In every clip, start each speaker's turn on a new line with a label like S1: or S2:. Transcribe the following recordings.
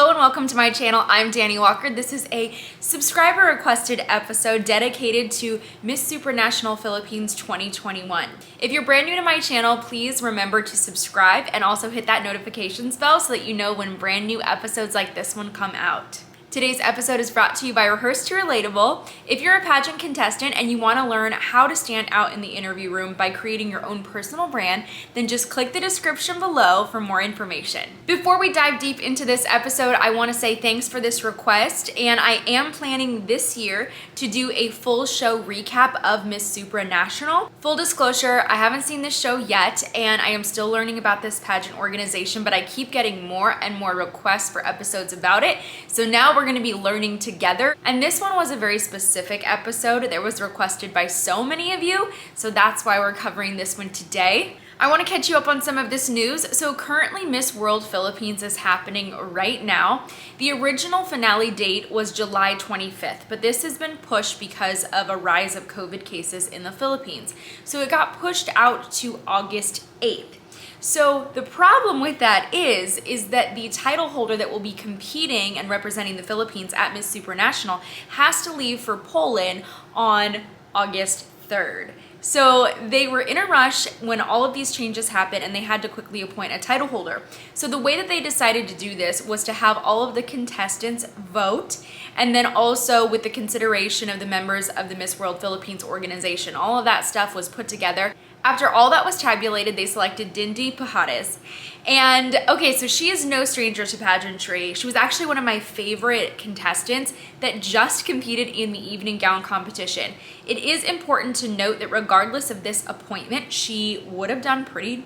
S1: Hello and welcome to my channel. I'm Dani Walker. This is a subscriber requested episode dedicated to Miss Supranational Philippines 2021. If you're brand new to my channel, please remember to subscribe and also hit that notifications bell so that you know when brand new episodes like this one come out. Today's episode is brought to you by Rehearse to Relatable. If you're a pageant contestant and you want to learn how to stand out in the interview room by creating your own personal brand, then just click the description below for more information. Before we dive deep into this episode, I want to say thanks for this request, and I am planning this year to do a full show recap of Miss Supranational. Full disclosure, I haven't seen this show yet, and I am still learning about this pageant organization, but I keep getting more and more requests for episodes about it, so now we're going to be learning together. And this one was a very specific episode that was requested by so many of you, so that's why we're covering this one today. I want to catch you up on some of this news. So currently Miss World Philippines is happening right now. The original finale date was July 25th, but this has been pushed because of a rise of COVID cases in the Philippines. So it got pushed out to August 8th. So the problem with that is that the title holder that will be competing and representing the Philippines at Miss Supranational has to leave for Poland on August 3rd. So they were in a rush when all of these changes happened and they had to quickly appoint a title holder. So the way that they decided to do this was to have all of the contestants vote, and then also with the consideration of the members of the Miss World Philippines organization. All of that stuff was put together. After all that was tabulated, they selected Dindi Pajares. And okay, so she is no stranger to pageantry. She was actually one of my favorite contestants that just competed in the evening gown competition. It is important to note that regardless of this appointment, she would have done pretty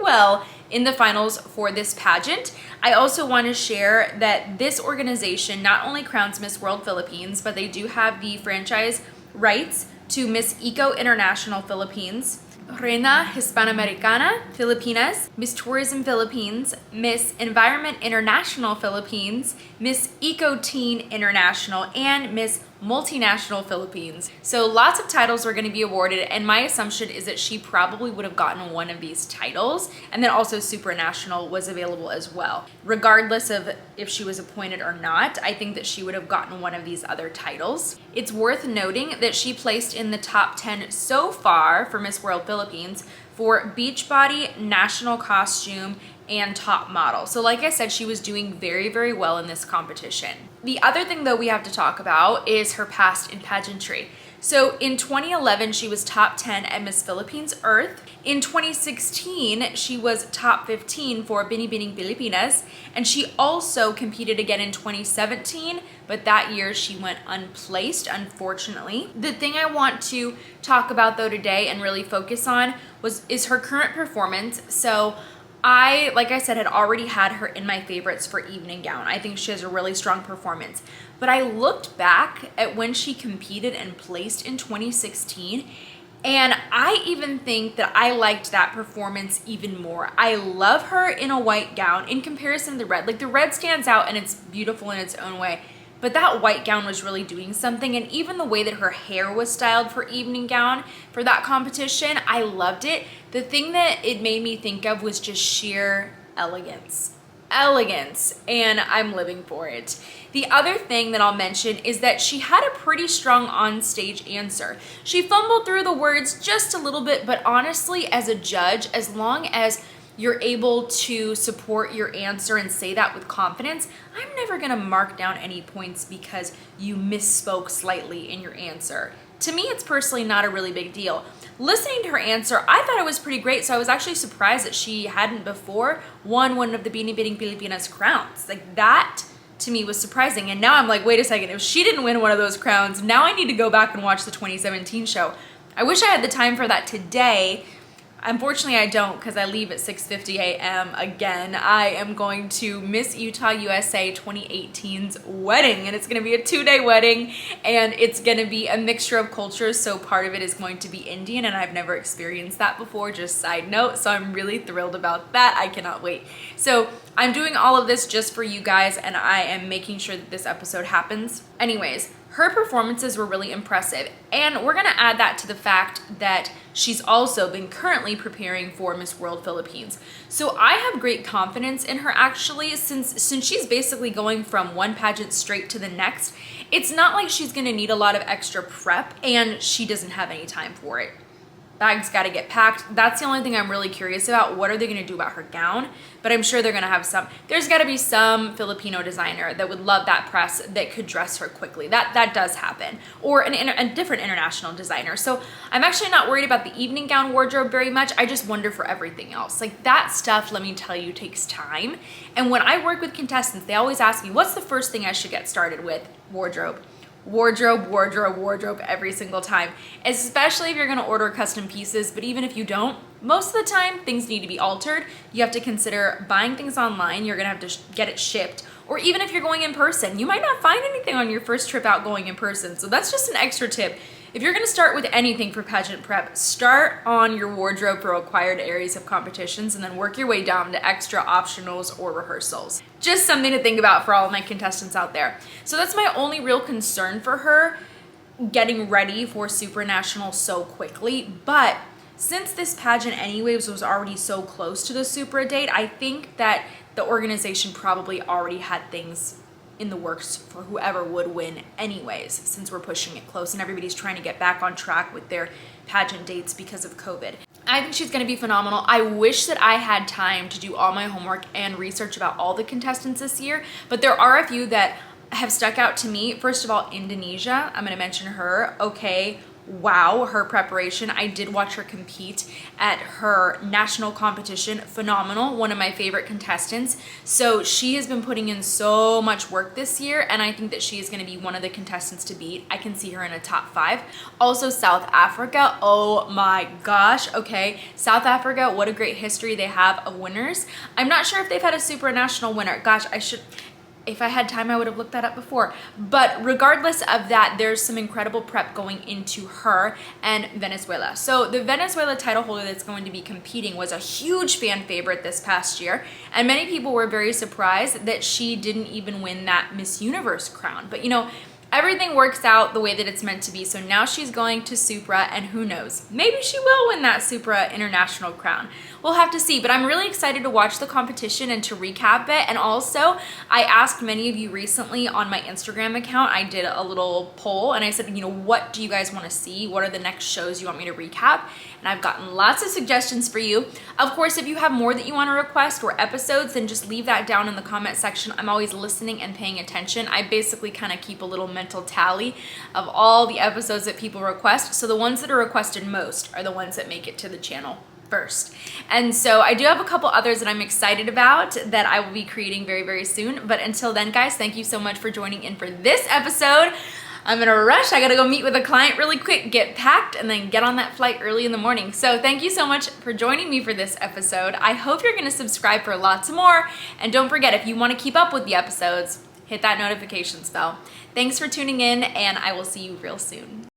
S1: well in the finals for this pageant. I also want to share that this organization not only crowns Miss World Philippines, but they do have the franchise rights to Miss Eco International Philippines, Reina Hispanoamericana Filipinas, Miss Tourism Philippines, Miss Environment International Philippines, Miss Eco Teen International, and Miss Multinational Philippines. So lots of titles were going to be awarded, and my assumption is that she probably would have gotten one of these titles, and then also Supranational was available as well. Regardless of if she was appointed or not, I think that she would have gotten one of these other titles. It's worth noting that she placed in the top 10 so far for Miss World Philippines for Beachbody, National Costume, and Top Model. So like I said, she was doing very well in this competition. The other thing though we have to talk about is her past in pageantry. So in 2011, she was top 10 at Miss Philippines Earth. In 2016, she was top 15 for Binibining Pilipinas, and she also competed again in 2017, but that year she went unplaced, unfortunately. The thing I want to talk about though today and really focus on is her current performance. So like I said, had already had her in my favorites for evening gown. I think she has a really strong performance. But I looked back at when she competed and placed in 2016, and I even think that I liked that performance even more. I love her in a white gown in comparison to the red. Like, the red stands out and it's beautiful in its own way, but that white gown was really doing something. And even the way that her hair was styled for evening gown for that competition, I loved it. The thing that it made me think of was just sheer elegance, and I'm living for it. The other thing that I'll mention is that she had a pretty strong on-stage answer. She fumbled through the words just a little bit, but honestly, as a judge, as long as you're able to support your answer and say that with confidence, I'm never gonna mark down any points because you misspoke slightly in your answer. To me, it's personally not a really big deal. Listening to her answer, I thought it was pretty great, so I was actually surprised that she hadn't before won one of the Binibining Pilipinas crowns. Like, that to me was surprising, and now I'm like, wait a second, if she didn't win one of those crowns, now I need to go back and watch the 2017 show. I wish I had the time for that today. Unfortunately, I don't, because I leave at 6:50 a.m. again. I am going to Miss Utah USA 2018's wedding, and it's going to be a 2-day wedding, and it's going to be a mixture of cultures, so part of it is going to be Indian, and I've never experienced that before, just side note, so I'm really thrilled about that. I cannot wait. So I'm doing all of this just for you guys, and I am making sure that this episode happens. Anyways, her performances were really impressive. And we're gonna add that to the fact that she's also been currently preparing for Miss World Philippines. So I have great confidence in her actually, since she's basically going from one pageant straight to the next. It's not like she's gonna need a lot of extra prep and she doesn't have any time for it. Bags gotta get packed. That's the only thing I'm really curious about. What are they gonna do about her gown? But I'm sure they're gonna have there's gotta be some Filipino designer that would love that press that could dress her quickly. That does happen. Or a different international designer. So I'm actually not worried about the evening gown wardrobe very much. I just wonder for everything else. Like that stuff, let me tell you, takes time. And when I work with contestants, they always ask me, what's the first thing I should get started with? Wardrobe. Wardrobe, wardrobe, wardrobe every single time, especially if you're gonna order custom pieces. But even if you don't, most of the time things need to be altered. You have to consider buying things online. You're gonna have to get it shipped, or even if you're going in person, you might not find anything on your first trip out going in person. So that's just an extra tip. If you're gonna start with anything for pageant prep, start on your wardrobe for required areas of competitions and then work your way down to extra optionals or rehearsals. Just something to think about for all of my contestants out there. So that's my only real concern for her, getting ready for Supranational so quickly. But since this pageant anyways was already so close to the Supra date, I think that the organization probably already had things in the works for whoever would win anyways, since we're pushing it close and everybody's trying to get back on track with their pageant dates because of COVID. I think she's gonna be phenomenal. I wish that I had time to do all my homework and research about all the contestants this year, but there are a few that have stuck out to me. First of all, Indonesia, I'm gonna mention her. Okay, wow, her preparation. I did watch her compete at her national competition. Phenomenal, one of my favorite contestants. So she has been putting in so much work this year, and I think that she is gonna be one of the contestants to beat. I can see her in a top 5. Also South Africa, oh my gosh, okay. South Africa, what a great history they have of winners. I'm not sure if they've had a supranational winner. Gosh, if I had time, I would have looked that up before. But regardless of that, there's some incredible prep going into her and Venezuela. So the Venezuela title holder that's going to be competing was a huge fan favorite this past year. And many people were very surprised that she didn't even win that Miss Universe crown. But you know, everything works out the way that it's meant to be. So now she's going to Supra, and who knows, maybe she will win that Supra international crown. We'll have to see, but I'm really excited to watch the competition and to recap it. And also, I asked many of you recently on my Instagram account, I did a little poll and I said, you know, what do you guys want to see? What are the next shows you want me to recap? And I've gotten lots of suggestions for you. Of course, if you have more that you want to request or episodes, then just leave that down in the comment section. I'm always listening and paying attention. I basically kind of keep a little mental tally of all the episodes that people request. So the ones that are requested most are the ones that make it to the channel first. And so I do have a couple others that I'm excited about that I will be creating very, very soon. But until then, guys, thank you so much for joining in for this episode. I'm in a rush. I gotta go meet with a client really quick, get packed, and then get on that flight early in the morning. So thank you so much for joining me for this episode. I hope you're gonna subscribe for lots more. And don't forget, if you wanna keep up with the episodes, hit that notifications bell. Thanks for tuning in, and I will see you real soon.